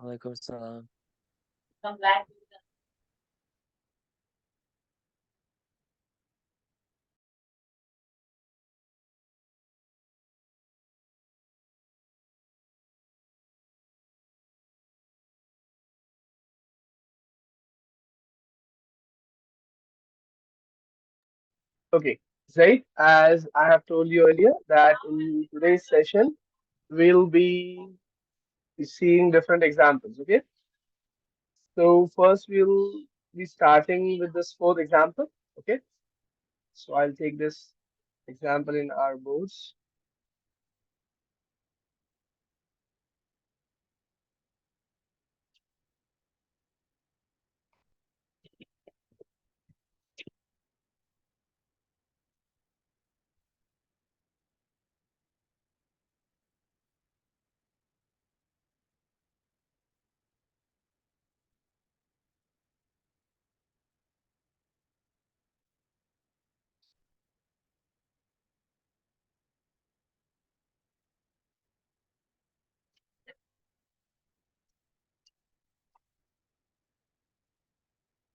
Alaikum salam. Okay, right. As I have told you earlier, that in today's session we'll be seeing different examples. Okay, so first we'll be starting with this fourth example. Okay, so I'll take this example in our boards.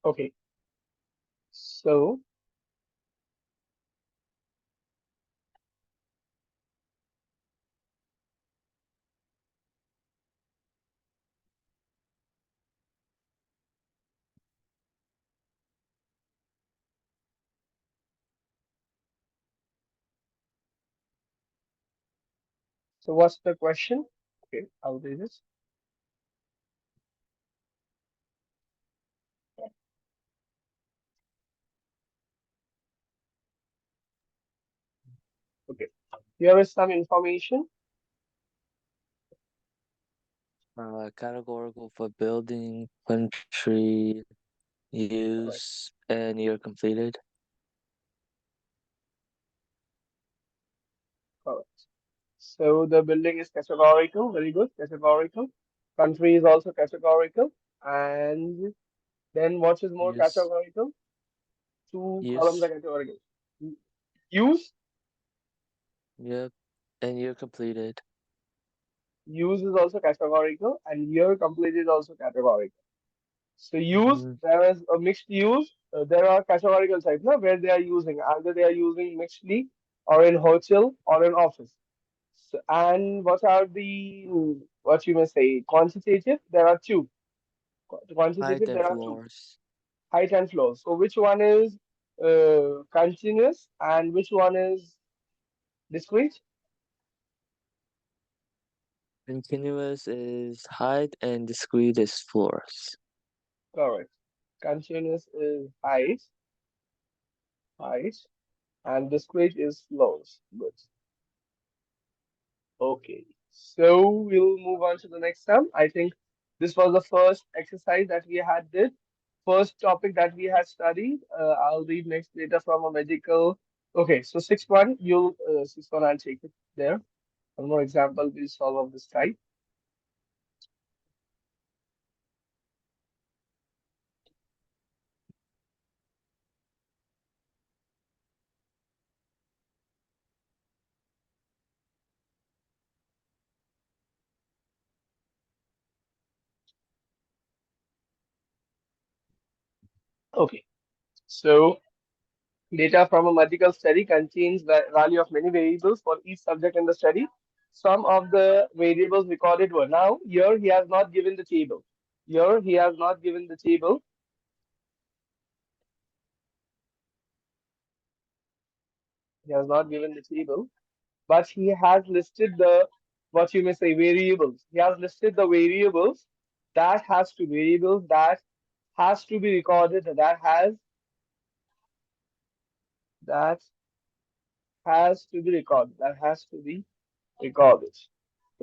Okay, so what's the question? Okay, I'll do this. Okay, here is some information. Categorical for building, country, Correct. use, and year completed. Correct. So the building is categorical. Very good. Categorical. Country is also categorical. And then what is more Use, categorical? Two columns are use, categorical. Use. yep, and year completed. Use is also categorical. And year complete is also categorical. So use, Mm-hmm. there is a mixed use. There are categorical types now where they are using. Either they are using mixedly or in hotel or in office. So, and what are the, what you may say, quantitative? There are two. Height Quantitative, and there are two, floors. height and flow. So which one is continuous and which one is discrete? Continuous is height and discrete is floors. Correct. Continuous is height, and discrete is flows. Good. Okay. So we'll move on to the next sum. I think this was the first exercise that we had did. First topic that we had studied. I'll read next data from a medical. Okay, so 6-1, you'll 6-1, I'll take it there. One more example we'll solve of this type. Okay, so data from a medical study contains the value of many variables for each subject in the study. Some of the variables recorded were now here he has not given the table. Here he has not given the table. He has not given the table, but he has listed the, what you may say, variables. He has listed the variables that has to be recorded, that has to be recorded, that has to be recorded.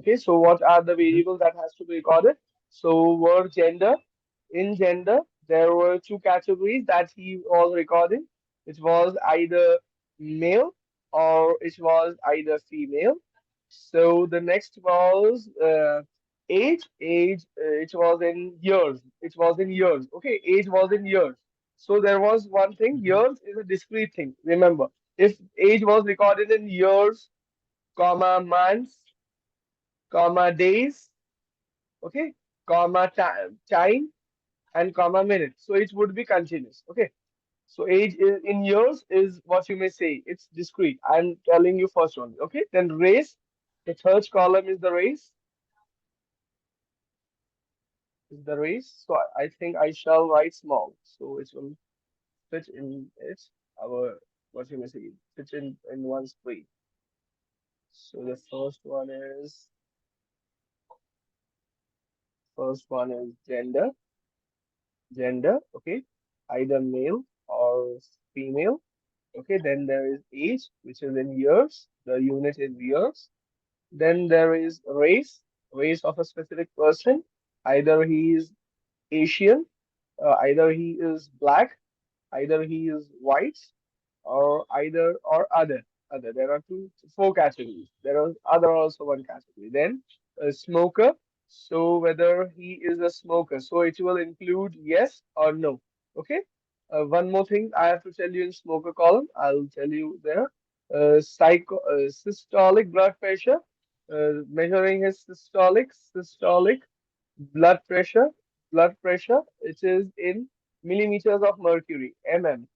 Okay, so what are the Mm-hmm. variables that has to be recorded? So word gender. In gender, there were two categories that he was recording. It was either male or it was either female. So the next was age. Age, it was in years. It was in years. Okay, age was in years. So there was one thing. Mm-hmm. Years is a discrete thing. Remember, if age was recorded in years, comma months, comma days. Okay. comma time, and comma minute. So it would be continuous. Okay. So age is, in years is what you may say. It's discrete. I'm telling you first only. Okay. Then race. The third column is the race. Is the race. So I think I shall write small. So it will fit in it. Our what you may say fit in one screen. So the first one is gender. Gender. Okay. Either male or female. Okay. Then there is age, which is in years. The unit is years. Then there is race, race of a specific person. Either he is Asian, either he is black, either he is white, or either or other. Other. There are four categories. There are other also one category. Then a smoker. So whether he is a smoker. So it will include yes or no. Okay. One more thing I have to tell you in smoker column. I'll tell you there. Systolic blood pressure. Measuring his systolic blood pressure. It is in millimeters of mercury,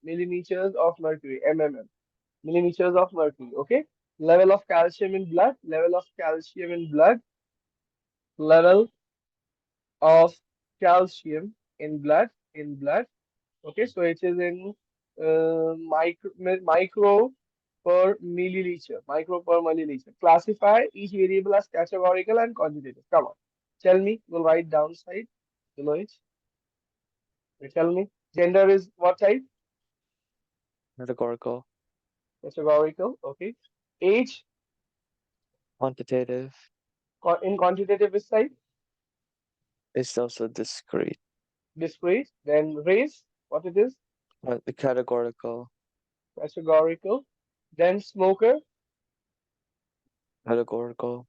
millimeters of mercury, millimeters of mercury. Okay. Level of calcium in blood, level of calcium in blood. Okay, so it is in micro per milliliter, Classify each variable as categorical and quantitative. Come on, tell me. We'll write downside below it. You tell me. Gender is what type? Categorical. Categorical. Okay. Age Quantitative. in quantitative is type. It's also discrete. Discrete. Then race. What it is? Categorical. Categorical. Then smoker. Categorical.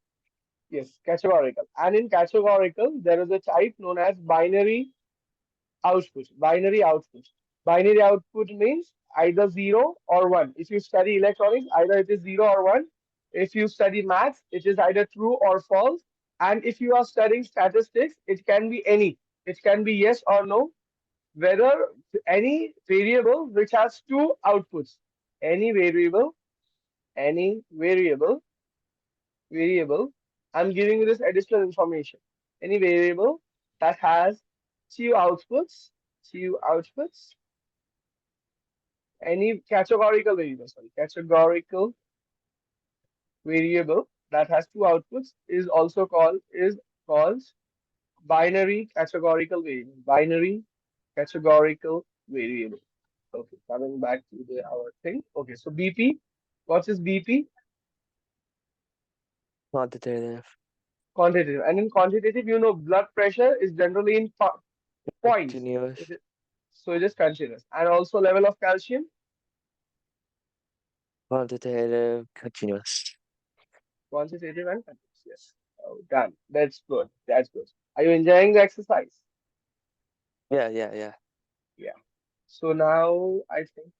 Yes, categorical. And in categorical, there is a type known as binary output. Binary output. Binary output means either 0 or 1. If you study electronics, either it is 0 or 1. If you study maths, it is either true or false. And if you are studying statistics, it can be any. It can be yes or no. Whether any variable which has two outputs. Any variable, I'm giving you this additional information. Any variable that has two outputs, two outputs, any categorical variable that has two outputs is called binary categorical variable. Binary categorical variable. Okay, coming back to our thing. Okay, so BP, what is BP? Quantitative. Quantitative. And in quantitative, blood pressure is generally in points. Continuous. So it is continuous. And also level of calcium, Quantitative. Continuous. quantitative and continuous. Yes. Oh, done. That's good. That's good. Are you enjoying the exercise? Yeah, yeah, yeah. Yeah. So now I think,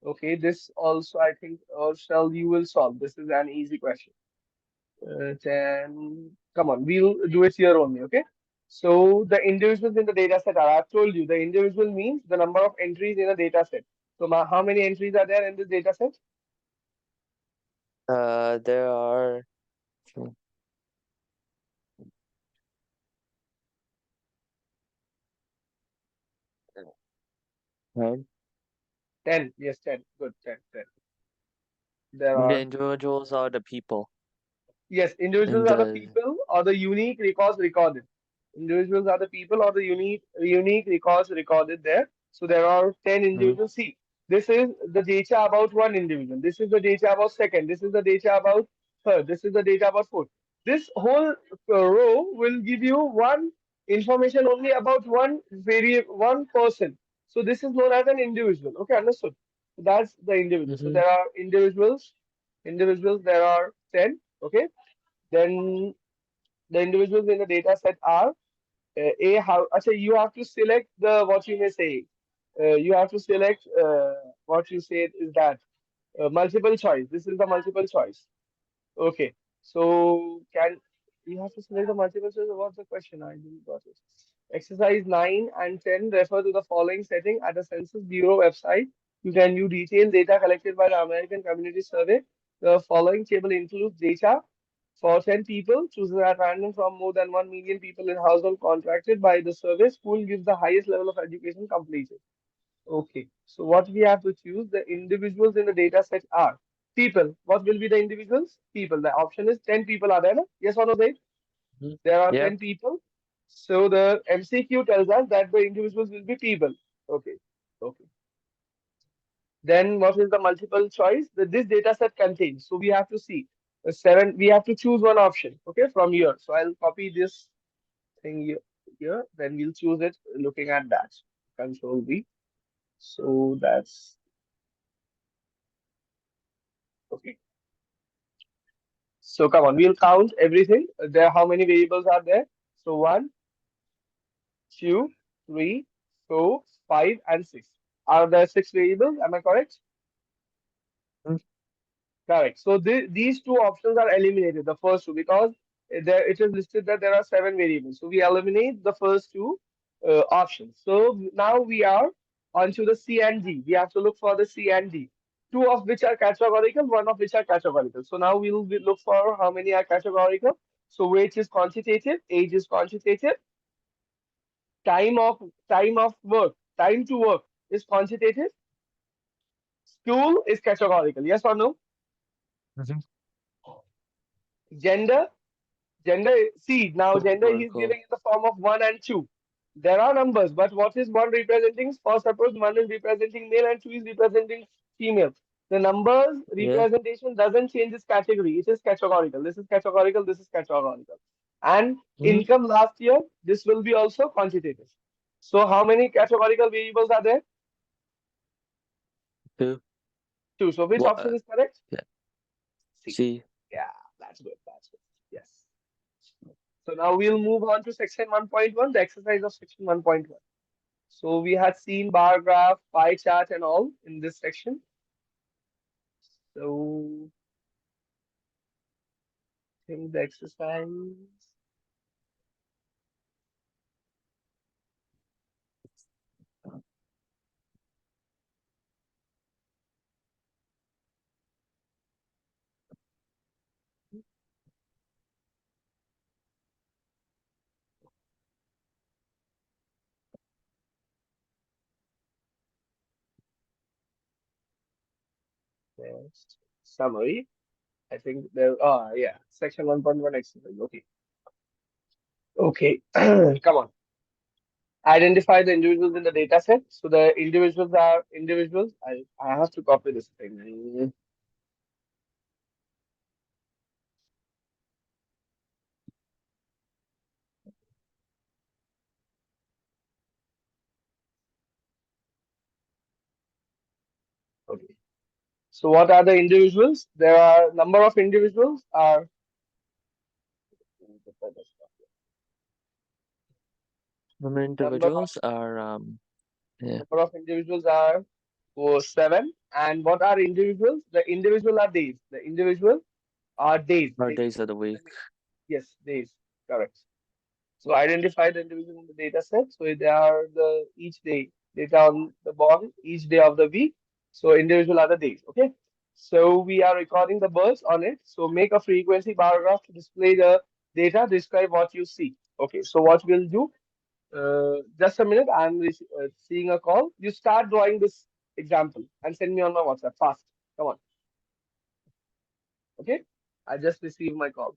okay, this also I think, or shall you will solve. This is an easy question. Then come on, we'll do it here only. Okay. So the individuals in the data set are, I've told you, the individual means the number of entries in a data set. So how many entries are there in this data set? There are right? 10. Yes, 10. Good, 10, 10. There The are, individuals are the people yes, in individuals are the the. people or the unique records recorded. Individuals are the people or the unique records recorded there. So there are 10 Mhm. individuals. See, this is the data about one individual. This is the data about second. This is the data about third. This is the data about fourth. This whole row will give you one information only about one person. So this is known as an individual. Okay, understood. So that's the individual. So Mhm. there are individuals. There are 10. Okay. Then the individuals in the data set are a how. Actually, you have to select the what you may say. You have to select what you said is that multiple choice. This is the multiple choice. Okay. So can You have to select the multiple choice. What's the question? I didn't got it. Exercise 9 and 10 refer to the following setting at the Census Bureau website. You can view detailed data collected by the American Community Survey. The following table includes data for 10 people, chosen at random from more than 1 million people in household contracted by the survey. School gives the highest level of education completed. Okay, so what we have to choose, the individuals in the data set are people. What will be the individuals? People. The option is 10 people are there, no? Yes or no, Zaid? Mhm. There are Yep. 10 people. So the MCQ tells us that the individuals will be people. Okay, okay. Then what is the multiple choice that this data set contains? So we have to see the seven, we have to choose one option, okay, from here. So I'll copy this thing here, then we'll choose it looking at that. Control V. So that's okay. So come on, we'll count everything. There, how many variables are there? So one, two, three, four, five, and six. Are there six variables? Am I correct? Mhm. Correct. So these two options are eliminated, the first two, because there it is listed that there are seven variables. So we eliminate the first two options. So now we are onto the C and D. We have to look for the C and D, two of which are categorical, one of which are categorical. So now we'll look for how many are categorical. So weight is quantitative, age is quantitative, time of work, time to work is quantitative, school is categorical. Yes or no? Mhm. Gender. Gender, see, now gender he is Categorical. giving in the form of 1 and 2. There are numbers, but what is 1 representing? For suppose 1 is representing male and 2 is representing female. The numbers Yeah. representation doesn't change its category. It is categorical. This is categorical. This is categorical. And Mhm. income last year, this will be also quantitative. So how many categorical variables are there? Two. Two. So which What? option is correct? Yeah. C. C. Yeah, that's good. That's good. Yes. So now we'll move on to section 1.1, the exercise of section 1.1. So we had seen bar graph, pie chart, and all in this section. So I think the exercise. Next, summary. I think there. Oh yeah, section 1.1 exercise. Okay. Okay. Come on. Identify the individuals in the data set. So the individuals are individuals. I have to copy this thing. Okay. So what are the individuals? There are number of individuals are Number number of individuals are yeah. number of individuals are seven. And what are individuals? The individual are days. The individual are days. Our Days. days of the week. Yes, days. Correct. So identify the individual in the data set. So they are the each day data on the born each day of the week. So individual are the days. Okay. So we are recording the births on it. So make a frequency bar graph to display the data. Describe what you see. Okay. So what we'll do? Just a minute. I'm seeing a call. You start drawing this example and send me on my WhatsApp fast. Come on. Okay. I just received my call.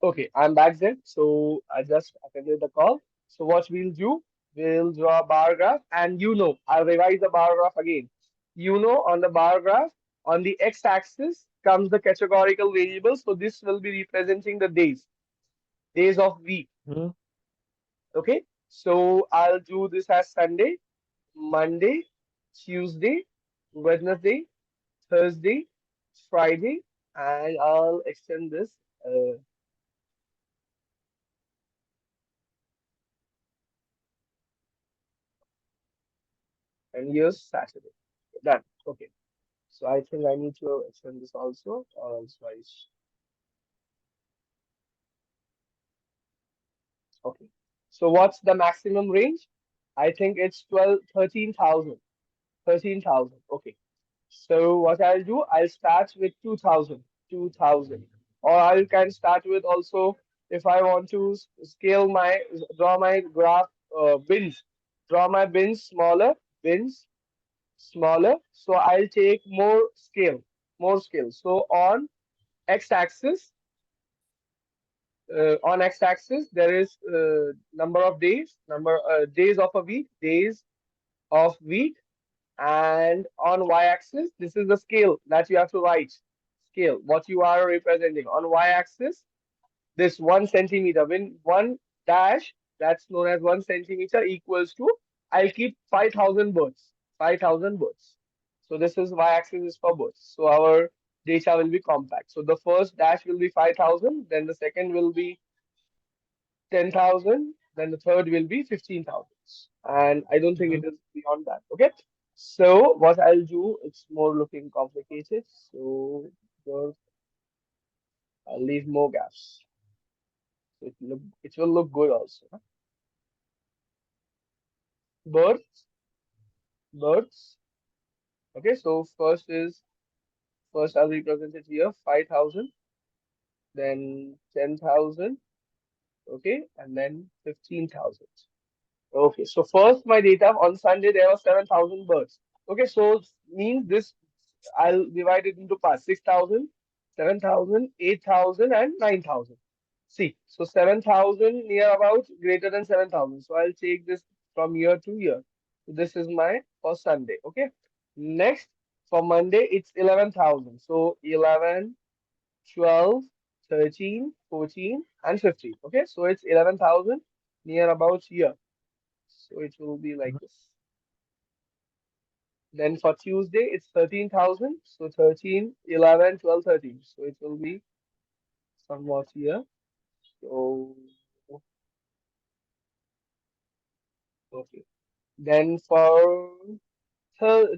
Okay, I'm back then. So I just attended the call. So what we'll do, we'll draw a bar graph, and I'll revise the bar graph again. On the bar graph, on the x-axis comes the categorical variable. So this will be representing the days of week. Mhm. Okay, so I'll do this as Sunday, Monday, Tuesday, Wednesday, Thursday, Friday, and I'll extend this. And here's Saturday. Done. Okay. So I think I need to extend this also, or else wise. Okay. So what's the maximum range? I think it's 12, 13,000. 13,000. Okay. So what I'll do, I'll start with 2,000. 2,000. Or I can start with also, if I want to draw my graph bins, draw my bins bins smaller. So I'll take more scale. So x-axis, on x-axis there is number of days, number days of a week, days of week, and on y-axis this is the scale that you have to write. Scale, what you are representing on y-axis, this 1 centimeter, when one dash that's known as 1 centimeter equals to, I'll keep 5,000 birds. 5,000 birds. So this is y-axis is for birds. So our data will be compact. So the first dash will be 5,000, then the second will be 10,000, then the third will be 15,000. And I don't think Mhm. it is beyond that. Okay. So what I'll do, it's more looking complicated. So first, I'll leave more gaps. So it will look good also. Birds, birds. Okay, so first I'll represent it here, 5,000, then 10,000, okay, and then 15,000. Okay, so first my data on Sunday there were 7,000 birds. Okay, so means this I'll divide it into parts, 6,000, 7,000, 8,000, and 9,000. See, so 7,000 near about greater than 7,000. So I'll take this from year to year. So this is my for Sunday. Okay. Next, for Monday, it's 11,000. So 11, 12, 13, 14, and 15. Okay. So it's 11,000 near about here. So it will be like Mhm. this. Then for Tuesday, it's 13,000. So 13, 11, 12, 13. So it will be somewhat here. So, okay. Then for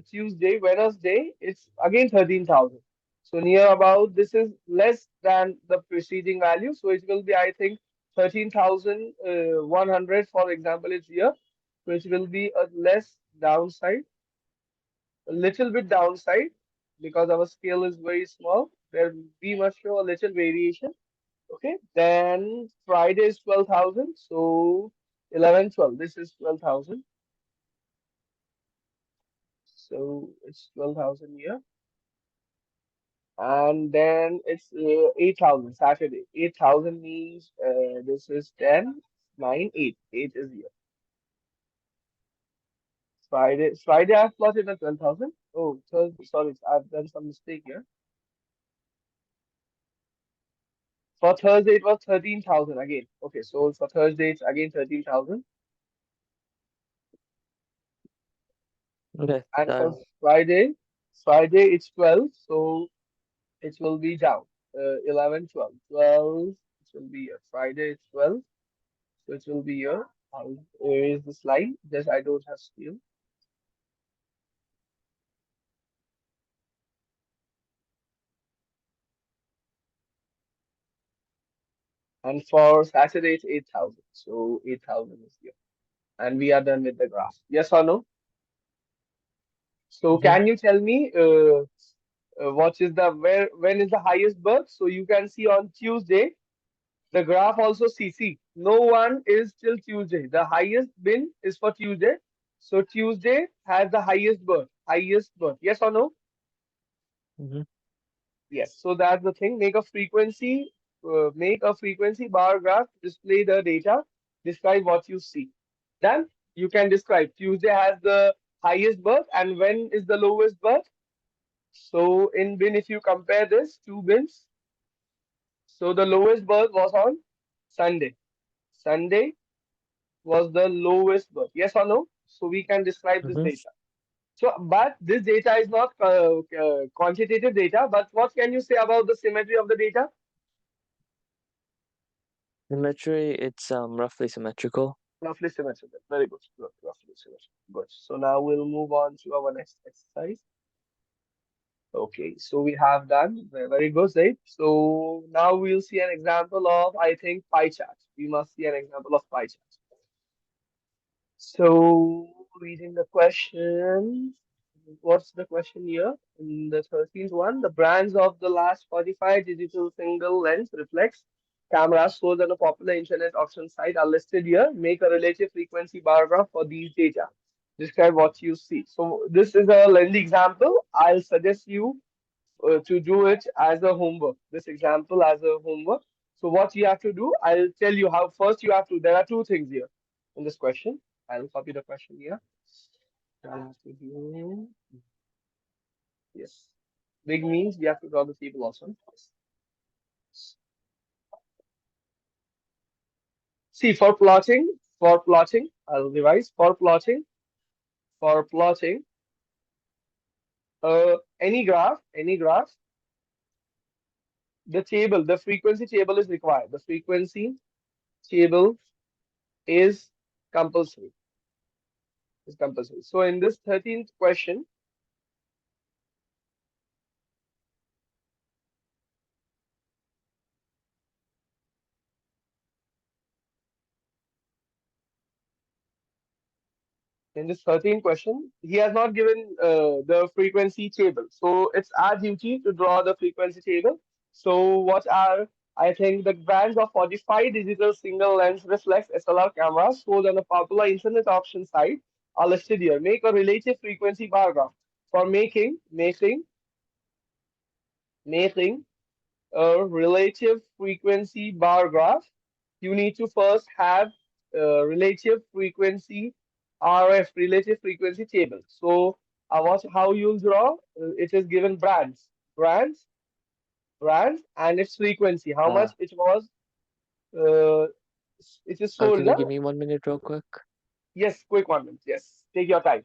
Tuesday, Wednesday, it's again 13,000. So near about this is less than the preceding value. So it will be, I think, 13,100, for example, is here, which will be a less downside, a little bit downside, because our scale is very small. There we must show a little variation. Okay. Then Friday is 12,000. So 11, 12. This is 12,000. So it's 12,000 here. And then it's 8,000 Saturday. 8,000 means this is 10, 9, 8. 8 is here. Friday I've plotted at 12,000. Oh, Thursday, sorry, I've done some mistake here. For Thursday it was 13,000 again. Okay, so for Thursday it's again 13,000. Okay, And for done. Friday it's 12. So it will be down. 11, 12. 12, it will be here. Friday it's 12. So it will be here. I'll erase this line. Just I don't have steel. And for Saturday, it's 8,000. So 8,000 is here. And we are done with the graph. Yes or no? So Mhm. can you tell me what is when is the highest birth? So you can see on Tuesday, the graph also CC. No one is till Tuesday. The highest bin is for Tuesday. So Tuesday has the highest birth. Highest birth. Yes or no? Mhm. Yes. So that's the thing. Make a frequency. make a frequency bar graph to display the data. Describe what you see. Then you can describe Tuesday has the highest birth and when is the lowest birth. So in bin, if you compare this two bins, so the lowest birth was on Sunday. Sunday was the lowest birth. Yes or no? So we can describe this Mm-hmm. data. So, but this data is not quantitative data. But what can you say about the symmetry of the data? Symmetry, it's roughly symmetrical. Roughly symmetrical. Very good. Good. Roughly symmetrical. Good. So now we'll move on to our next exercise. Okay, so we have done very good, right? So now we'll see an example of, I think, pie chart. We must see an example of pie chart. So reading the question, what's the question here? In the 13th one, the brands of the last 45 digital single lens reflex cameras sold on a popular internet auction site are listed here. Make a relative frequency bar graph for these data. Describe what you see. So this is a lengthy example. I'll suggest you to do it as a homework. This example as a homework. So what you have to do, I'll tell you how. First, you have to. There are two things here in this question. I'll copy the question here. I have to do yes. Big means we have to draw the table also. See for plotting, I'll revise for plotting. Any graph, the frequency table is required. The frequency table is compulsory. Is compulsory. So in this 13th question, he has not given the frequency table. So it's our duty to draw the frequency table. So what are, I think, the brands of 45 digital single lens reflex SLR cameras sold on a popular internet auction site are listed here. Make a relative frequency bar graph. For making a relative frequency bar graph, you need to first have relative frequency relative frequency table. So how you'll draw? It is given brands, and its frequency. How much Uh, it was? Uh, it is sold. can you Na? give me 1 minute real quick? Yes, quick 1 minute. Yes, take your time.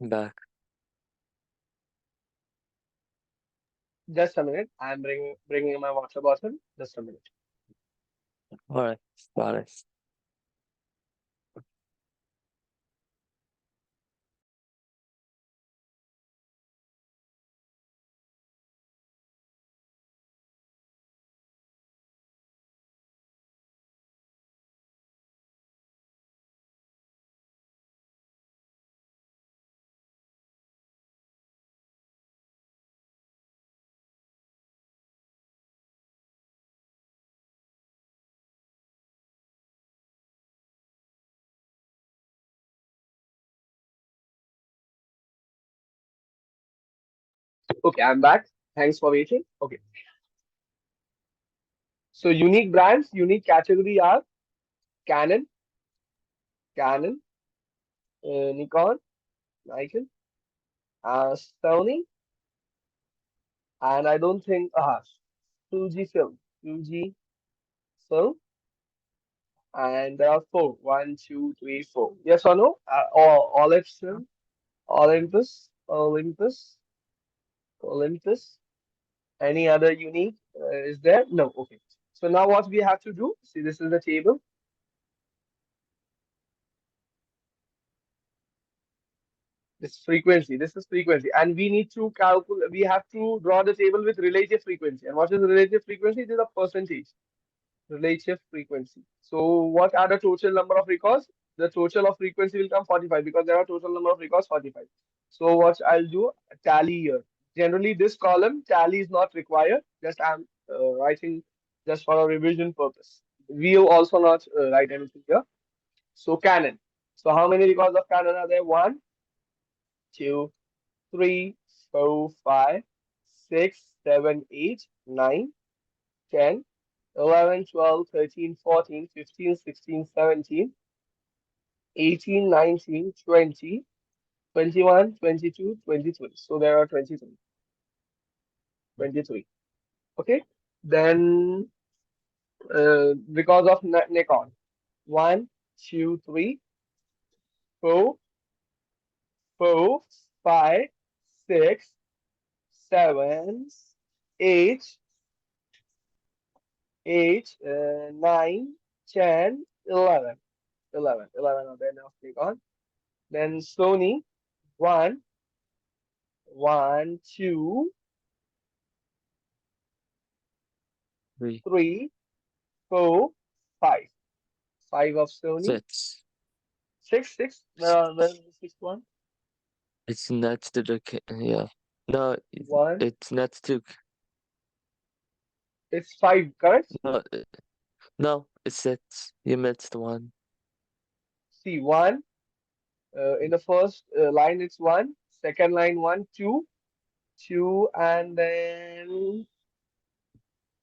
Back. Just a minute. I'm bringing my water bottle. Just a minute. All right. Got it. Okay, I'm back. Thanks for waiting. Okay. So unique brands, unique category are Canon, Canon, Nikon, Nikon, Sony, and I don't think Fuji film, Fuji film, and there are four. One, two, three, four. Yes or no? Or Olive film, Olympus, Olympus, Olympus. Any other unique is there? No. Okay. So now what we have to do? See, this is the table. This frequency. This is frequency, and we need to calculate. We have to draw the table with relative frequency. And what is relative frequency? It is a percentage. Relative frequency. So what are the total number of records? The total of frequency will come 45 because there are total number of records 45. So what I'll do, tally here. Generally, this column tally is not required. Just I'm writing just for a revision purpose. We will also not write anything here. So Canon. So how many records of Canon are there? One, two, three, four, five, six, seven, eight, 9, 10, 11, 12, 13, 14, 15, 16, 17, 18, 19, 20, 21, 22, 23. So there are 23. 23. Okay. Then because of Nikon, 1, 2, 3, 4, 4, 5, 6, 7, 8, 8, 9, 10, 11. 11 are there now. Nikon. Then Sony, 1, 1, 2, Three. 3, 4, 5. 5 of Sony. Six. 6, 6. Where's the sixth one? It's next to the yeah. No, 1. it's next to It's 5, correct? no, no, it's six. You missed one. See, 1. In the first line, it's 1. Second line, 1, 2. 2, and then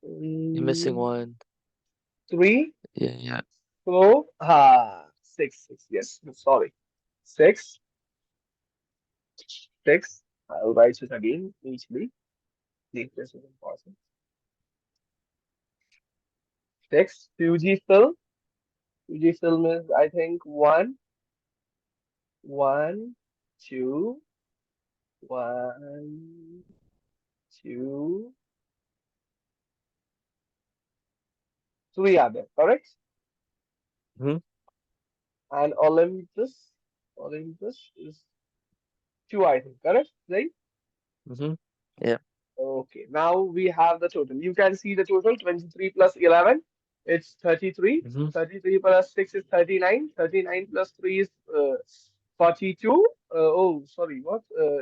You're missing mm, one. 3, Yeah, yeah. 4, 6, 6. Yes, sorry. 6, 6. I'll write it again easily. See, this is important. 6. Fujifilm. Fujifilm is, I think, 1, 1, 2, 1, 2, 3 are there, correct? Mm-hmm. And Olympus, Olympus is 2, I think, correct? Right? Mm-hmm. Yeah. Okay, now we have the total. You can see the total 23 plus 11, it's 33. Mm-hmm. 33 plus 6 is 39. 39 plus 3 is 42. Oh, sorry, what?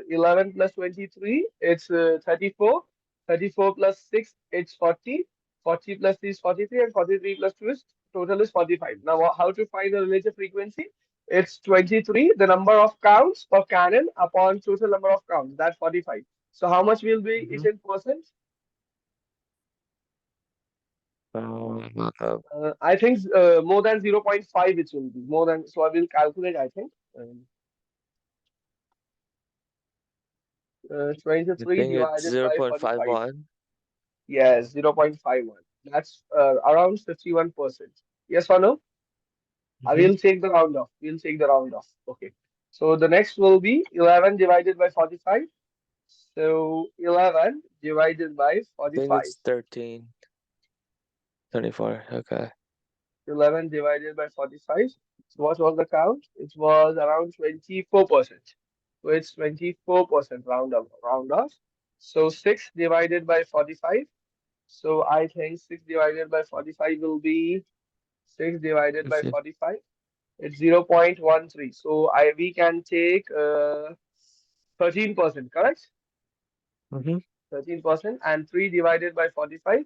11 plus 23, it's 34. 34 plus 6, it's 40. 40 plus 3 is 43, and 43 plus 2 is total is 45. Now, how to find the relative frequency? It's 23, the number of counts per cannon upon total number of counts. That's 45. So how much will be it Mm-hmm. in percent? Uh, I think more than 0.5 it will be. More than, so I will calculate, I think. 23 think it's divided zero by point five 45. one. Yes, 0.51. That's around 51%. Yes or no? I Mm-hmm. will take the round off. We'll take the round off. Okay. So the next will be 11 divided by 45. So 11 divided by Think 45. it's 13. 24. Okay. 11 divided by 45. So what was the count? It was around 24%. So it's 24% round off. So 6 divided by 45. So I think 6 divided by 45 will be 6 divided by If you, 45. It's 0.13. So we can take 13%, correct? mm-hmm. 13%, and 3 divided by 45,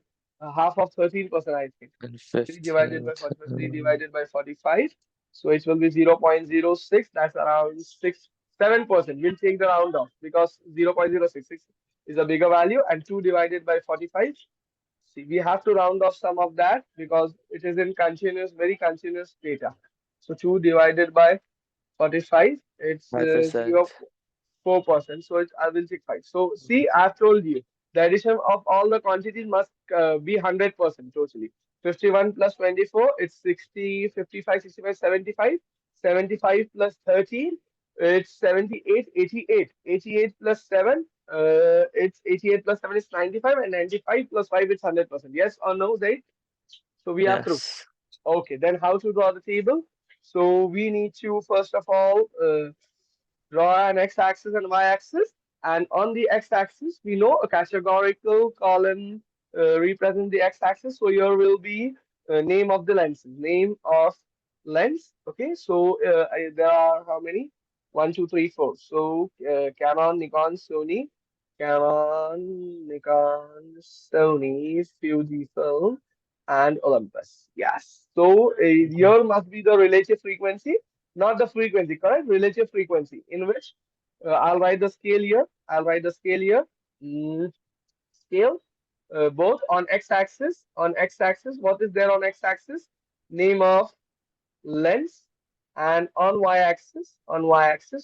half of 13%, I think. And 3 divided 15. by 45, 3 divided by 45. So it will be 0.06. That's around 6 7%. We'll take the round off because 0.066 is a bigger value, and 2 divided by 45. See, we have to round off some of that because it is in continuous, very continuous data. So 2 divided by 45, it's 5%. 4%. So I will take 5. So see, I've told you the addition of all the quantities must be 100% totally. 51 plus 24, it's 60, 55, 65, 75. 75 plus 13, it's 78, 88. 88 plus 7, it's 88 plus 7 is 95, and 95 plus 5 is 100%. Yes or no, Zaid? So we are through. Yes. Okay, then how to draw the table? So we need to first of all draw an x-axis and y-axis. And on the x-axis, we know a categorical column represents the x-axis. So here will be name of the lenses, name of lens. Okay, so there are how many? One, two, three, four. So Canon, Nikon, Sony, Canon, Nikon, Sony, Fujifilm, and Olympus. Yes. So Mhm. here must be the relative frequency, not the frequency, correct? Relative frequency, in which I'll write the scale here. I'll write the scale here. Mm, scale, both on x-axis. On x-axis, what is there on x-axis? Name of lens. And on y-axis,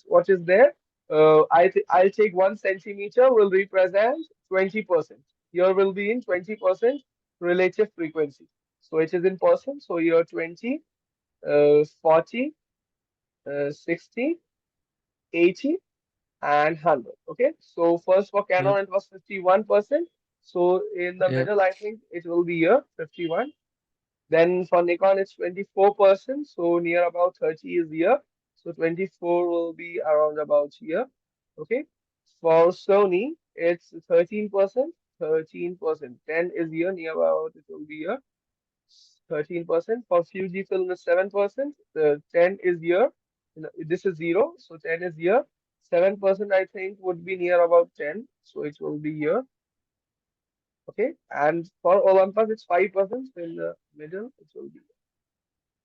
what is there? I'll take 1 centimeter will represent 20%. Here will be in 20% relative frequency. So it is in percent. So here 20, 40, 60, 80, and 100. Okay. So first for Yep. Canon, it was 51%. So in the Yep. middle, I think it will be here 51. Then for Nikon, it's 24%. So near about 30 is here. So 24 will be around about here. Okay. For Sony, it's 13%. 13%. 10 is here, near about it will be here. 13%. For Fujifilm is 7%. The 10 is here. This is 0. So 10 is here. 7% I think would be near about 10. So it will be here. Okay. And for Olympus, it's 5%. So in the middle, it will be.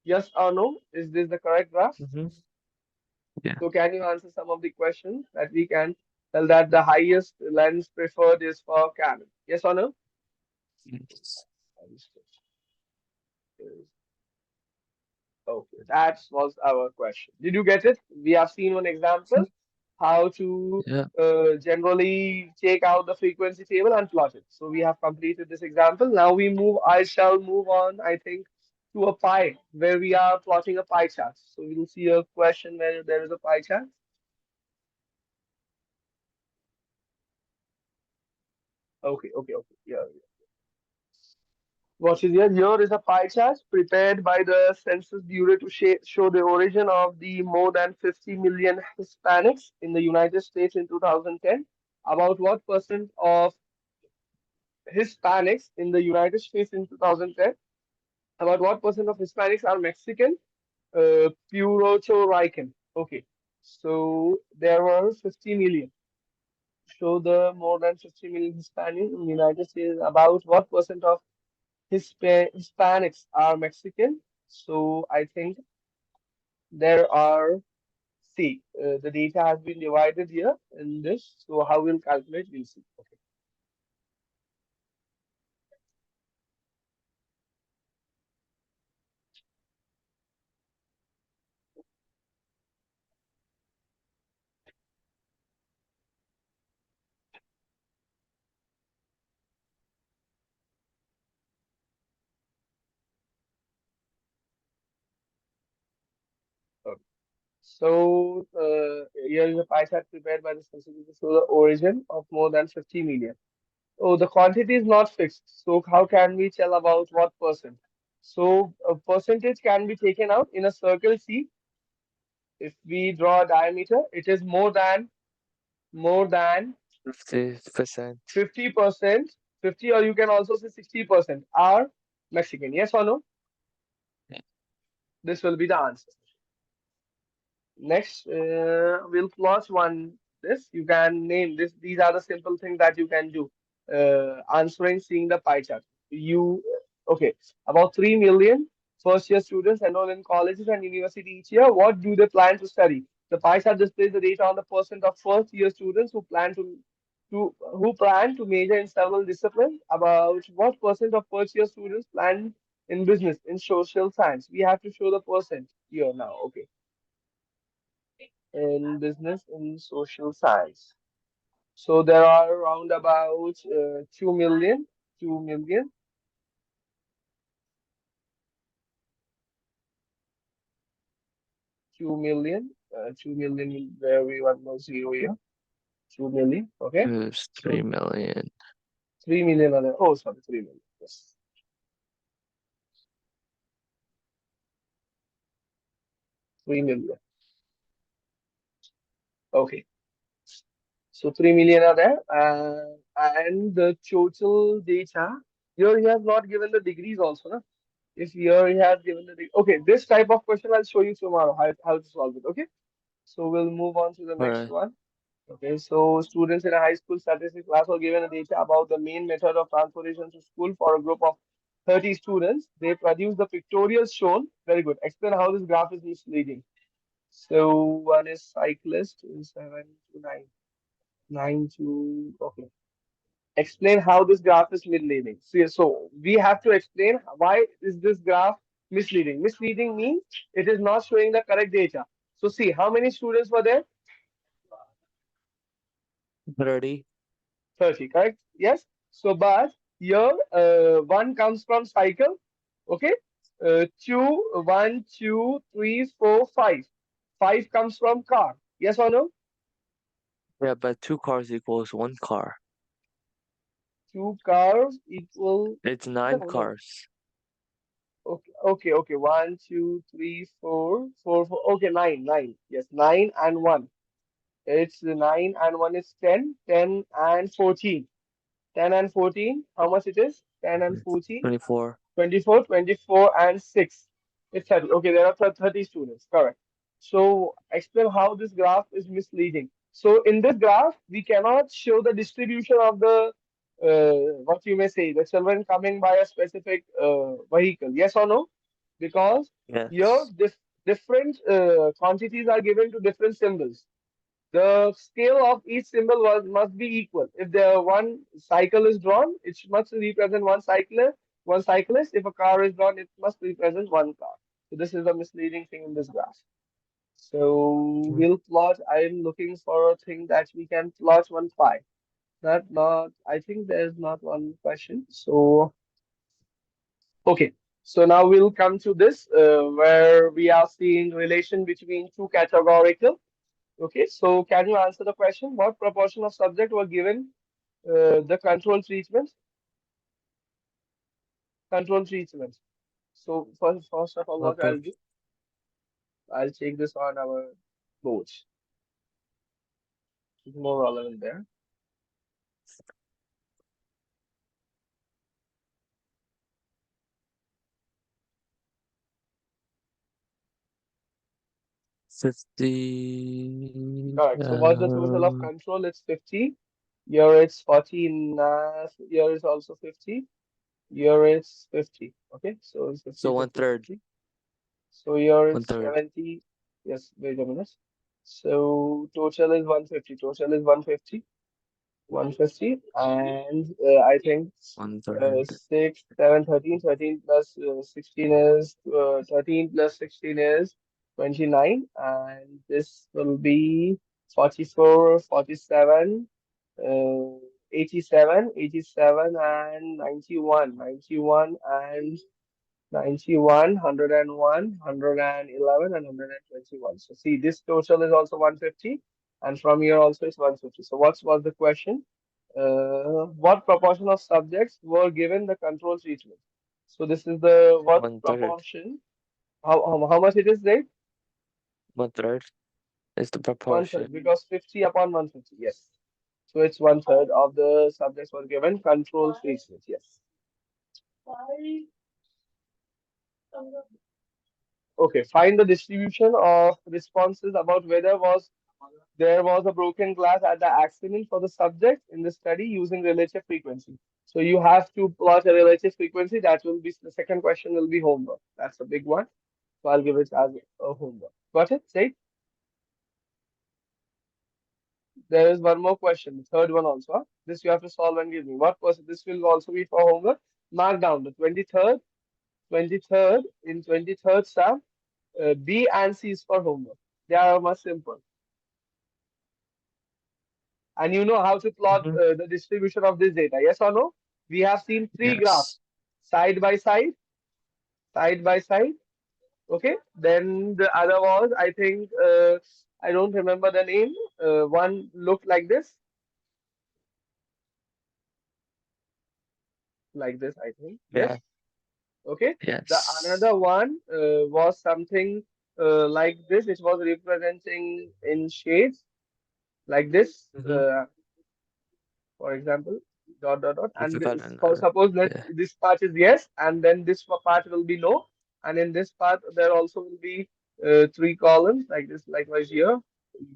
Yes or no? Is this the correct graph? Mm-hmm. Yeah. So can you answer some of the questions that we can tell that the highest lens preferred is for Canon? Yes or no? Yes. Okay, that was our question. Did you get it? We have seen one example how to Yeah. generally take out the frequency table and plot it. So we have completed this example. Now we move. I shall move on, I think, to a pie where we are plotting a pie chart. So we will see a question where there is a pie chart. Okay, okay, okay. Yeah. What is here? Here is a pie chart prepared by the Census Bureau to show the origin of the more than 50 million Hispanics in the United States in 2010. About what percent of Hispanics in the United States in 2010? About what percent of Hispanics are Mexican? Puerto Rican. Okay. So there were 50 million. So the more than 50 million Hispanics in the United States. About what percent of Hispanics are Mexican? So I think there are, see, the data has been divided here in this. So how we'll calculate, we'll see. Okay. Okay. So here is a pie chart prepared by the Census to show the origin of more than 50 million. Oh, the quantity is not fixed. So how can we tell about what percent? So a percentage can be taken out in a circle. See, if we draw a diameter, it is more than 50%. 50%, 50, or you can also say 60% are Mexican. Yes or no? Yeah. This will be the answer. Next, we'll plot one. This you can name this. These are the simple things that you can do. Answering, seeing the pie chart. You okay? About 3 million first-year students enroll in colleges and university each year. What do they plan to study? The pie chart displays the data on the percent of first year students who plan to major in several disciplines. About what percent of first year students plan in business, in social science? We have to show the percent here now. Okay, in business, in social science. So there are around about 2 million, 2 million, 2 million, 2 million, where we want more zero here, 2 million, okay? It was So 3 million. 3 million are there. Oh, sorry, 3 million. Yes, 3 million. Okay, so 3 million are there. And the total data, here he has not given the degrees also, no? If here he has given the degree. Okay, this type of question I'll show you tomorrow how to solve it, okay? So we'll move on to the next Alright. one. Okay, so students in a high school statistics class were given a data about the main method of transportation to school for a group of 30 students. They produce the pictorials shown. Very good. Explain how this graph is misleading. So one is cyclist, is 7 to 9. 9 to, okay. Explain how this graph is misleading. So we have to explain why is this graph misleading. Misleading means it is not showing the correct data. So see, how many students were there? 30. 30, correct? Yes. So, but here one comes from cycle. Okay. Two, one, two, three, four, five. Five comes from car. Yes or no? Yeah, but 2 cars equals 1 car. Two cars equal. It's nine No, no. cars. Okay, okay, okay. One, two, three, four, four, four. Okay, nine, nine. Yes, nine and one. It's nine and one is 10, 10 and 14. 10 and 14. How much it is? 10 and 14. 24. 24, 24, and 6. It's 30. Okay, there are 30 students. Correct. So explain how this graph is misleading. So in this graph, we cannot show the distribution of the what you may say, the children coming by a specific vehicle. Yes or no? Because here Yes. different quantities are given to different symbols. The scale of each symbol must be equal. If the one cycle is drawn, it must represent one cyclist. If a car is drawn, it must represent one car. So this is the misleading thing in this graph. So Mm. we'll plot. I'm looking for a thing that we can plot one pie. Not. I think there's not one question. So okay. So now we'll come to this where we are seeing relation between two categorical. Okay, so can you answer the question? What proportion of subject were given the control treatment? Control treatment. So first of all, What what per I'll do, I'll check this on our board. It's more relevant there. 50? Correct. So what's the total of control? It's 50. Here it's 14. Here is also 50. Here it's 50. Okay, so it's 50, So one 50, third. 50. So here One it's third. 70. Yes, wait a minute. So total is 150. Total is 150. 150 and I think One third. 6, 7, 13, 13 plus 16 is 13 plus 16 is 29 and this will be 44, 47, uh, 87, 87 and 91, 91 and 91, 101, 111, and 121. So see, this total is also 150, and from here also it's 150. So what was the question? What proportion of subjects were given the control treatment? So this is the what One third. proportion? How much it is there? One third is the One third, proportion. because 50 upon 150. Yes. So it's one third of the subjects were given control treatment. Yes. Okay. Find the distribution of responses about whether there was a broken glass at the accident for the subject in the study using relative frequency. So you have to plot a relative frequency. That will be the second question will be homework. That's a big one. So I'll give it as a homework. Got it? Say There is one more question, the third one also. Huh? This you have to solve and give me. What person? This will also be for homework. Mark down the 23rd in 23rd staff. B and C is for homework. They are much simple. And you know how to plot Mm-hmm. the distribution of this data. Yes or no? We have seen three graphs Yes. side by side, side by side. Okay. Then the other was, I think, I don't remember the name. One looked like this, I think. Yeah. Yes. Okay. The Yes. another one was something like this. It was representing in shades like this. Mm-hmm. For example, dot dot dot, I and forgot for another. suppose that Yeah. this part is yes, and then this part will be no, and in this part there also will be three columns like this, likewise here,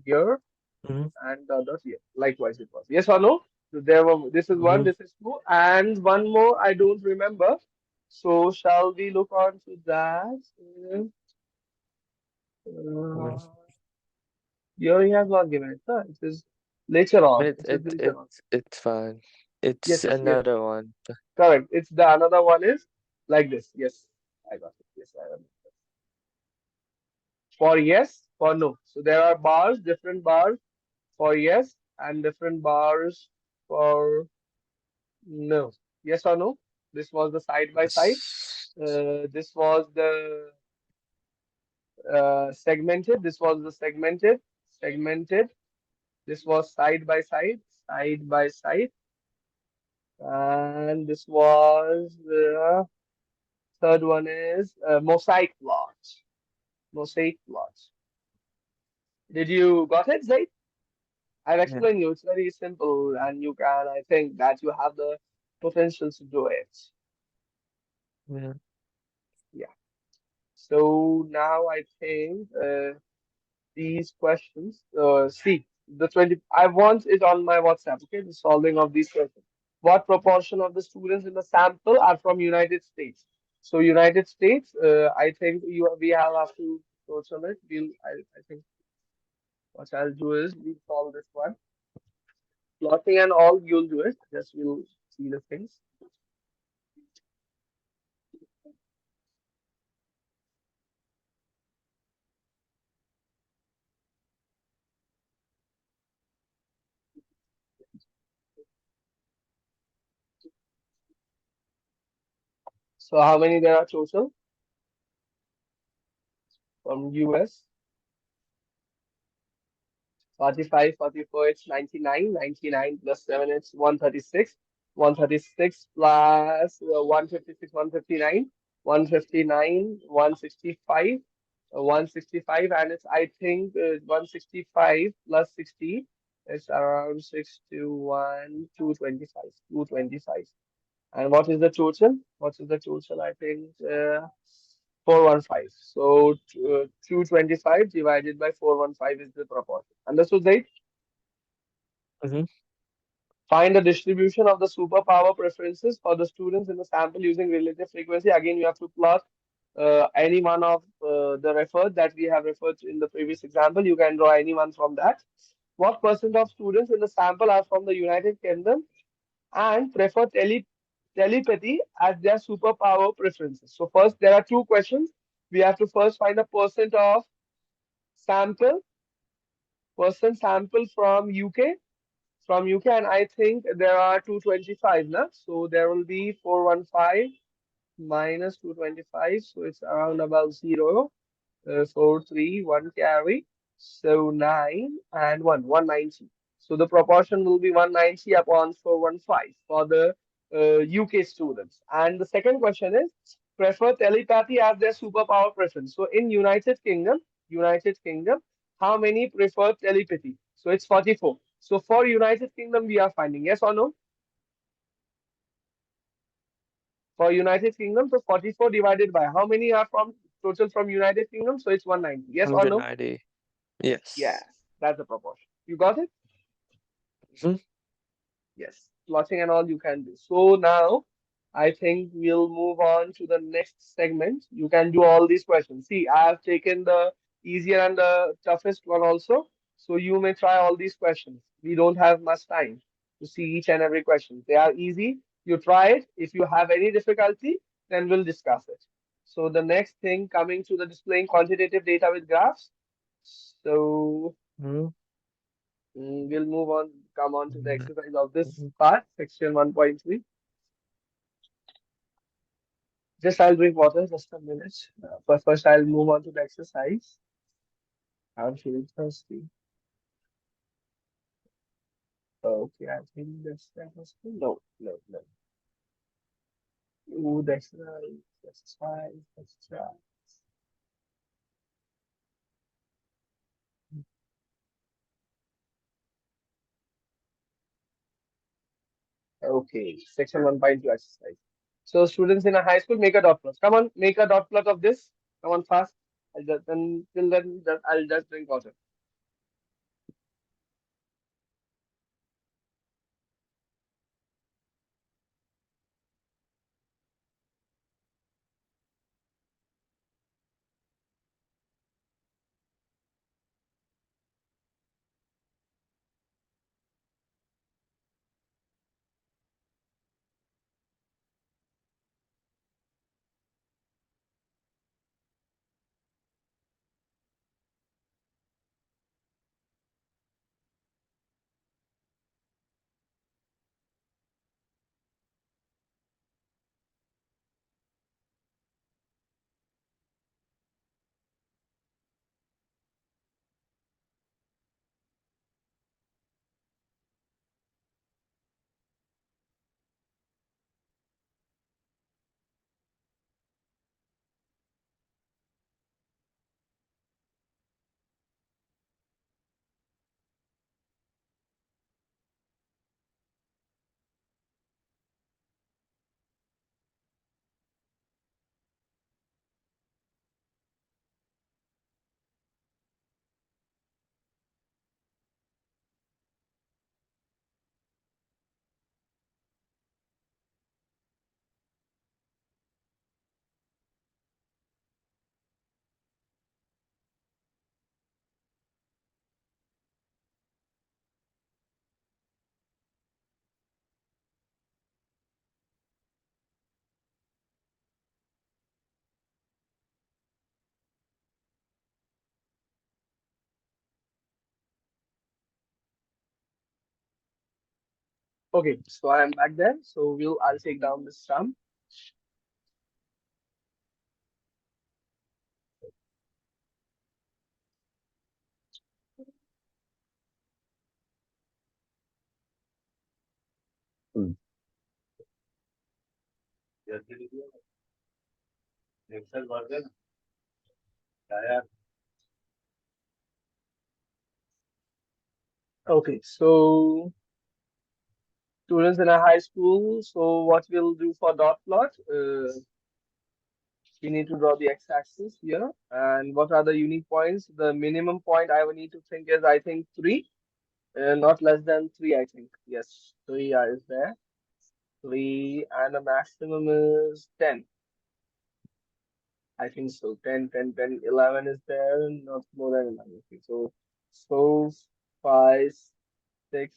here, Mm-hmm. and dot dot here. Likewise, it was yes or no. So there were. This is one. Mm-hmm. This is two, and one more. I don't remember. So shall we look on to that? Uh, here he has not given it. Huh? It is later on. It It is it later it on. it's fine. Yes, It's yes, yes. another one. Correct. It's the another one is like this. Yes, I got it. Yes, I remember. For yes, for no. So there are bars, different bars for yes, and different bars for no. Yes or no? This was the side by side. Yes. This was the segmented. This was the segmented. Segmented. This was side by side. Side by side. And this was the third one is mosaic plot. Mosaic plot. Did you got it, Zaid? I've Yeah. explained you. It's very simple, and you can. I think that you have the potential to do it. Yeah. Yeah. So now I think these questions. See the 20. I want it on my WhatsApp. Okay, the solving of these questions. What proportion of the students in the sample are from United States? So United States. I think we have to total it. I think what I'll do is we'll solve this one. Plotting and all, you'll do it. Just you'll see the things. So how many there are total from US? 45, 44, it's 99. 99 plus 7, it's 136. 136 plus 156, 159. 159, 165. 165, and it's, I think, 165 plus 60 is around 621, 225. 225. And what is the total? What is the total? I think 415. So 225 divided by 415 is the proportion. Understood, right? Mm-hmm. Find the distribution of the superpower preferences for the students in the sample using relative frequency. Again, you have to plot any one of the referred that we have referred to in the previous example. You can draw any one from that. What percent of students in the sample are from the United Kingdom and prefer telepathy as their superpower preferences? So first, there are two questions. We have to first find the sample, percent sample from UK, and I think there are 225 now. So there will be 415 minus 225, so it's around about zero. 4, 3, 1 carry. So 9 and 1, 190. So the proportion will be 190 upon 415 for the UK students. And the second question is prefer telepathy as their superpower preference. So in United Kingdom, how many prefer telepathy? So it's 44. So for United Kingdom, we are finding yes or no? For United Kingdom, so 44 divided by how many are from total from United Kingdom? So it's 190. Yes or no? 190. Yes, Yes. that's the proportion. You got it? Mm-hmm. Yes. Plotting and all you can do. So now I think we'll move on to the next segment. You can do all these questions. See, I have taken the easier and the toughest one also. So you may try all these questions. we don't have much time to see each and every question. They are easy. You try it. If you have any difficulty, then we'll discuss it. So the next thing coming to the displaying quantitative data with graphs. So Mm-hmm. we'll move on, come on to the Mm-hmm. exercise of this part, section 1.3. Just I'll drink water, just a minute. But first I'll move on to the exercise. I'm feeling thirsty. Okay, I think that was no, no, no. Ooh, that's right. That's right. That's right. Okay, section 1.2 exercise. So students in a high school make a dot plot. Come on, make a dot plot of this. Come on, fast. Then till then, I'll just drink water. Okay, so I am back there. So I'll take down this sum. Okay, so students in a high school. So what we'll do for dot plot? We need to draw the x-axis here. And what are the unique points? The minimum point I would need to think is, I think, 3, not less than 3, I think. Yes, 3 is there. 3, and the maximum is 10. I think so. 10, 10, 10, 11 is there, not more than 11. Okay, so 4, 5, 6,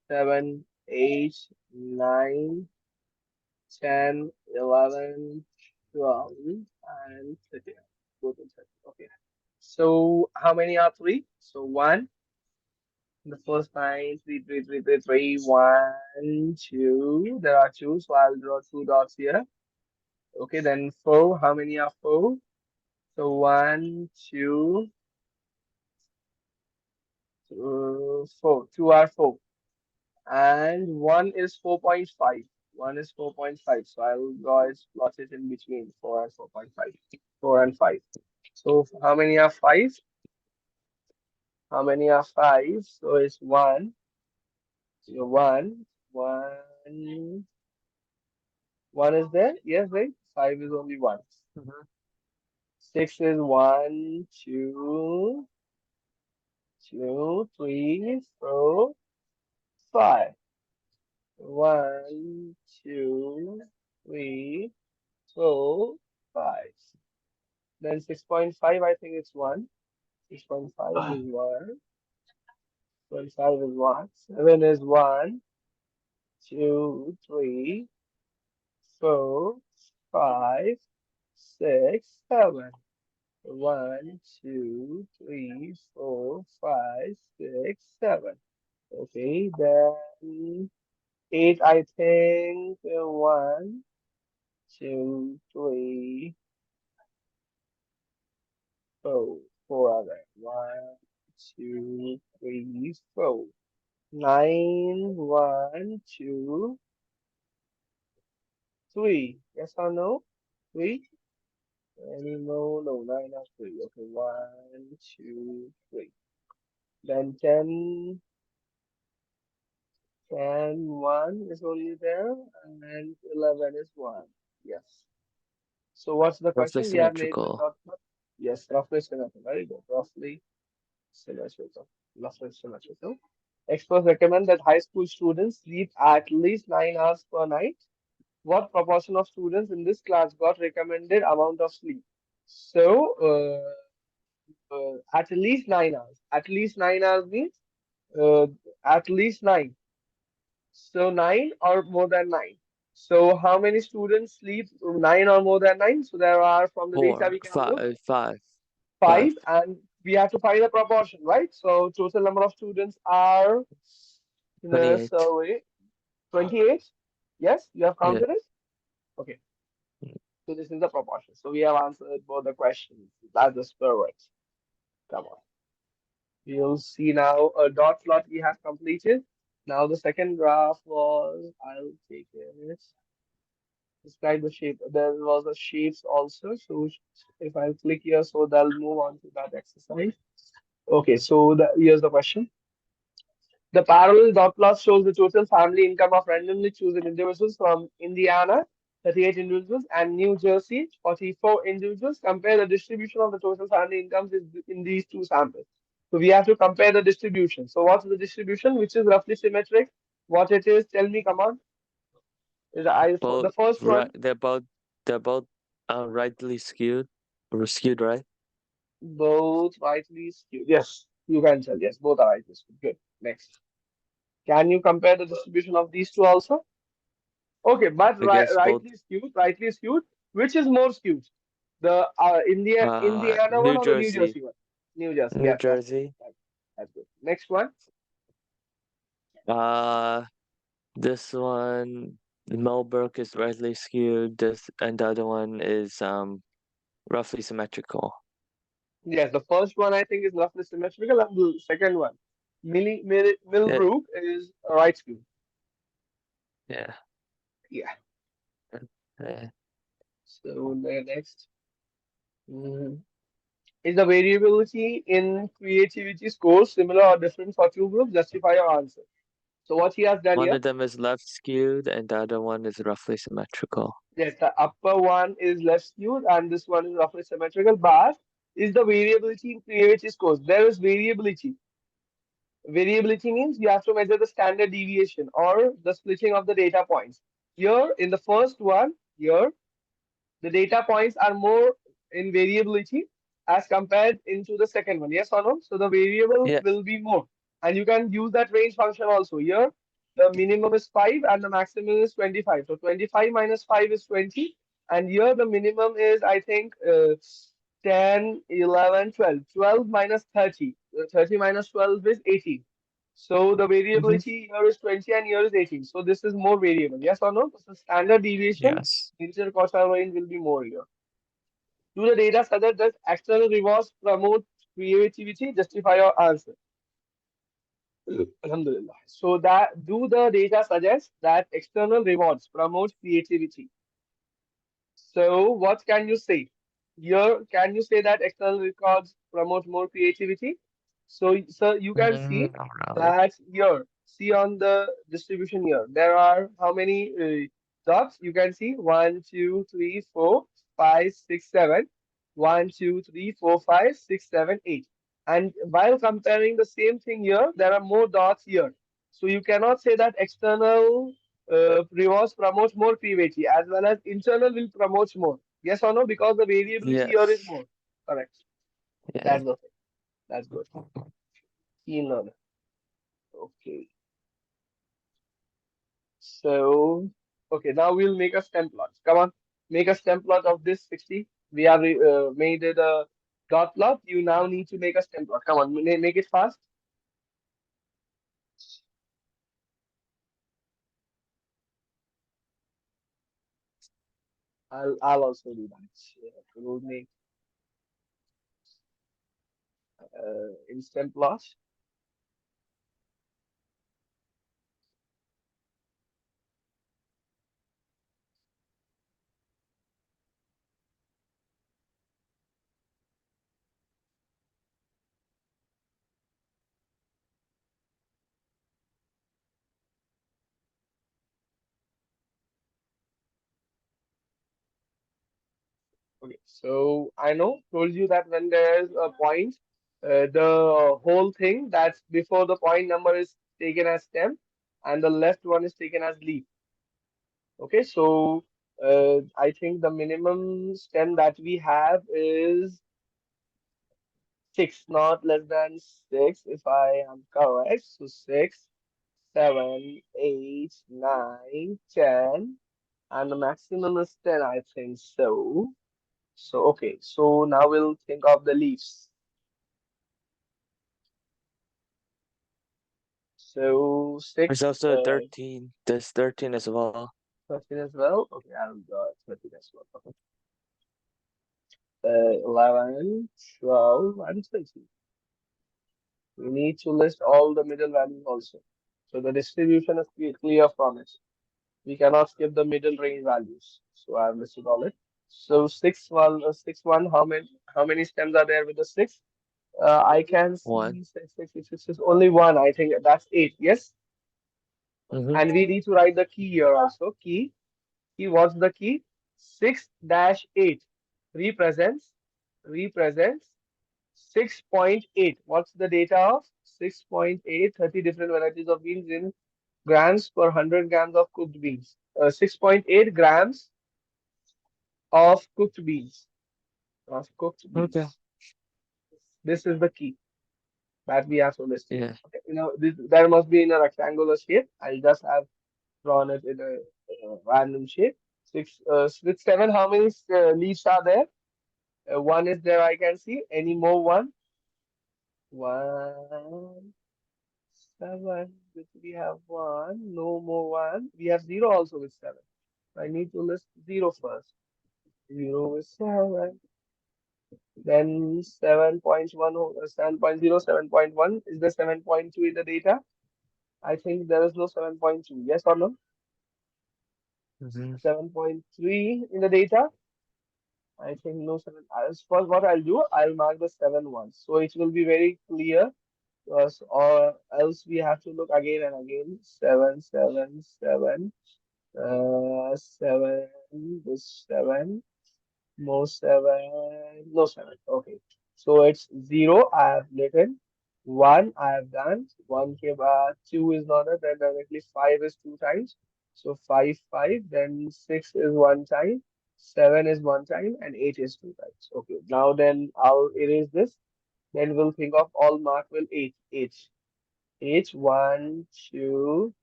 7, 8, 9, 10, 11, 12, and 13. Go to 13. Okay. So how many are 3? So 1, the first line, 3, 3, 3, 3, 3, 1, 2. There are 2, so I'll draw 2 dots here. Okay, then 4. How many are 4? So 1, 2, 4. 2 are 4. And 1 is 4.5. 1 is 4.5. So I'll draw it, plot it in between 4 and 4.5. 4 and 5. So how many are 5? How many are 5? So it's 1. So 1. 1. 1 is there? Yes, right? 5 is only 1. Mm-hmm. 6 is 1, 2, 2, 3, 4, 5. 1, 2, 3, 4, 5. Then 6.5, I think it's 1. 6.5 is 1. 25 is 1. 7 is 1, 2, 3, 4, 5, 6, 7. 1, 2, 3, 4, 5, 6, 7. Okay, then 8, I think. 1, 2, 3, 4. 4 are there. 1, 2, 3, 4. 9, 1, 2, 3. Yes or no? 3? Any no, no, 9 or 3. Okay, 1, 2, 3. Then 10, 10, 1 is only there, and 11 is 1. Yes. So what's the Roughly question we have made with symmetrical. dot plot? Yes, roughly symmetrical. Very good. Roughly symmetrical. Roughly symmetrical. Experts recommend that high school students sleep at least 9 hours per night. What proportion of students in this class got recommended amount of sleep? So, at least 9 hours. At least 9 hours means uh, at least nine. So, nine or more than nine. So, how many students sleep nine or more than nine? So, there are from the data Four, we can look five, five, five, five, and we have to find the proportion, right? So, total number of students are in the 28. survey 28. Yes, you have Yeah. counted it. Okay. So this is the proportion. So we have answered both the questions. That's the spirit. Come on. You'll see now a dot plot we have completed. Now the second graph was, I'll take it. Describe the shape. There was a shapes also. So if I click here, so they'll move on to that exercise. Okay, so here's the question. The parallel dot plot shows the total family income of randomly chosen individuals from Indiana, 38 individuals, and New Jersey, 44 individuals. Compare the distribution of the total family incomes in these two samples. So we have to compare the distribution. So what's the distribution, which is roughly symmetric? What it is, tell me, come on. Both The first right. one, They're both rightly skewed or skewed, right? both rightly skewed. Yes, you can tell. Yes, both are rightly skewed. Good. Next. Can you compare the distribution of these two also? Okay, but I guess both. rightly skewed. Which is more skewed? The Indiana one New or the New Jersey, Jersey one? New Jersey. New Yes, that's good. Jersey. That's good. Next one. Uh, this one, Melberg is rightly skewed. This and the other one is roughly symmetrical. Yes, the first one I think is roughly symmetrical, and the second one, Yeah, Millbrook is right skewed. yeah, Yeah. yeah. So the next. mm, Is the variability in creativity scores similar or different for two groups? Justify your answer. So what he has done One here. of them is left skewed, and the other one is roughly symmetrical. Yes, the upper one is less skewed and this one is roughly symmetrical. But is the variability in creativity scores? There is variability. Variability means you have to measure the standard deviation or the splitting of the data points. Here, in the first one, here, the data points are more in variability as compared into the second one. Yes or no? So the variable Yes. will be more. And you can use that range function also. Here, the minimum is 5 and the maximum is 25. So 25 minus 5 is 20. And here the minimum is, I think, 10, 11, 12. 12 minus 30. 30 minus 12 is 18. So the Hmm. variability here is 20 and here is 18. So this is more variable. Yes or no? So standard deviation Yes. interquartile range will be more here. Do the data suggest that external rewards promote creativity? Justify your answer. Alhamdulillah. So that do the data suggest that external rewards promote creativity? So what can you say? Here, can you say that external records promote more creativity? So, sir, you can see Not really. that here, see on the distribution here, there are how many dots? You can see 1, 2, 3, 4, 5, 6, 7. 1, 2, 3, 4, 5, 6, 7, 8. And while comparing the same thing here, there are more dots here. So you cannot say that external rewards promotes more creativity as well as internal will promote more. Yes or no? Because the variability here is Yes. more. Correct. Yeah. That's the thing. That's good. Keen learner. Okay, so okay, now we'll make a stem plot. Come on, make a stem plot of this 60. We have made it a dot plot. You now need to make a stem plot. Come on, make it fast. I'll also do that. Yeah, we'll make instant plot. Okay, so I know told you that when there's a point, the whole thing that's before the point number is taken as stem, and the left one is taken as leaf. Okay, so I think the minimum stem that we have is six, not less than six, if I am correct. So six, seven, eight, nine, 10, and the maximum is 10, I think so. So, okay, so now we'll think of the leaves. So, There's six, also 13. There's 13 as well. 13 as well. Okay, I'll do 13 as well. Okay. 11, 12, and 20. We need to list all the middle values also. So the distribution is clear from it. We cannot skip the middle range values. So I've listed all it. So 6 1, how many stems are there with the six? I can One. see six, only one. I think that's eight. Yes, Mm-hmm. and we need to write the key here also. Key. What's the key? 6-8 represents represents 6.8. What's the data of 6.8? 30 different varieties of beans in grams per 100 grams of cooked beans. 6.8 grams of cooked beans. Of cooked Okay. beans. This is the key that we have to list it. Yeah. Okay, there must be in a rectangular shape. I just have drawn it in a random shape. With seven, how many leaves are there? One is there, I can see. Any more one? One, seven. Which we have one. No more one. We have zero also with seven. I need to list zero first. Zero with seven. Then 7.1, 7.0, 7.1. Is there 7.2 in the data? I think there is no 7.2. Yes or no? Mm-hmm. 7.3 in the data? I think no seven. First, what I'll do, I'll mark the seven ones. So it will be very clear to us, or else we have to look again and again. Seven, seven, seven, seven, this seven. No seven, no seven. Okay. So it's zero. I have written one. I have done one. Two is not there. Then directly five is two times. So five, five. Then six is one time. Seven is one time, and eight is two times. Okay. Now then I'll erase this. Then we'll think of all mark will eight. Eight. Eight. One, two,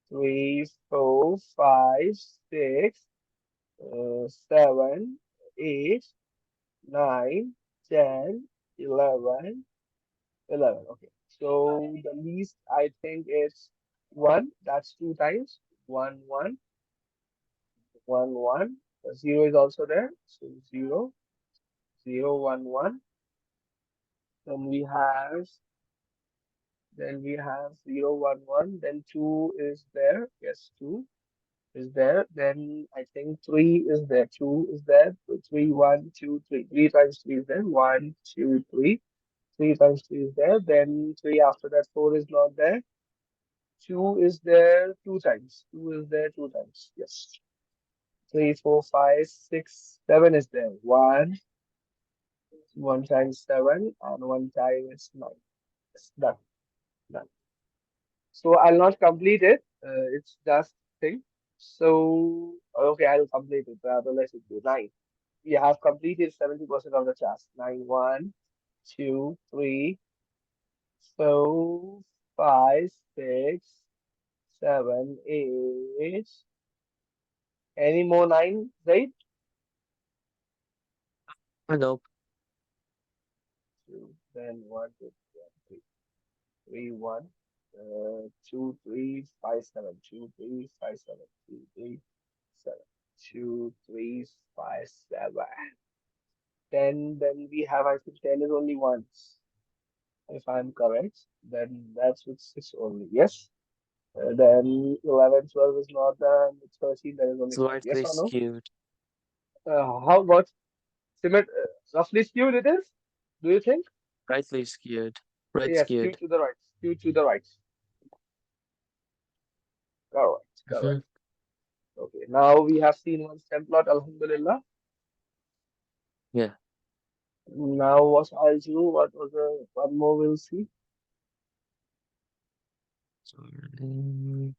three, four, five, six, seven, eight, 9, 10, 11, 11. Okay. So the least I think is 1. That's two times. 1, 1, 1, 1. The 0 is also there. So 0, 0, 1, 1. Then we have then we have 0, 1, 1. Then 2 is there. Yes, 2 is there. Then I think 3 is there. 2 is there. So 3, 1, 2, 3. 3 times 3 is there. 1, 2, 3. 3 times 3 is there. Then 3 after that, 4 is not there. 2 is there two times. 2 is there two times. Yes. 3, 4, 5, 6, 7 is there. 1 times 7, and 1 time is 9. Yes, done. Done. So I'll not complete it. It's just thing. So, okay, I'll complete it. Rather, let's do 9. We have completed 70% of the task. 9, 1, 2, 3, 4, 5, 6, 7, 8. Any more nine, right? Nope. Two, then one, two, three, three, one. 2, 3, 5, 7. 2, 3, 5, 7. 2, 3, 7. 2, 3, 5, 7. 10, then we have, I think 10 is only once. If I'm correct, then that's with 6 only. Yes. Then 11, 12 is not there, and 13, there is only 5. Yes Slightly or no? skewed. How about symmet roughly skewed it is? Do you think? Rightly skewed. Right Yes, skewed. skewed to the right. Skewed to the right. Correct, Hmm. correct. Okay, now we have seen one stem plot, Alhamdulillah. Yeah. Now what I'll do, what was the one more we'll see? Mm,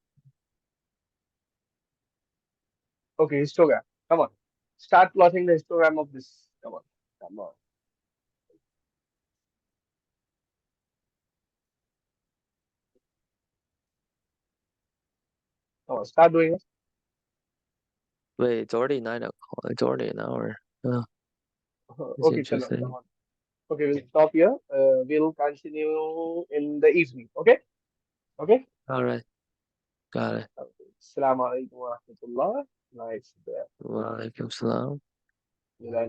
Okay, histogram. Come on. Start plotting the histogram of this. Come on. Come on. Come on. Start doing it. Wait, it's already 9 o'clock. It's already an hour. Oh, it's Okay, chalo. Come interesting. on. Okay, we'll stop here. We'll continue in the evening. Okay? Okay? All right. Got it. Okay. Assalamu alaikum wa rahmatullah. Nice. Walaikum salam. There.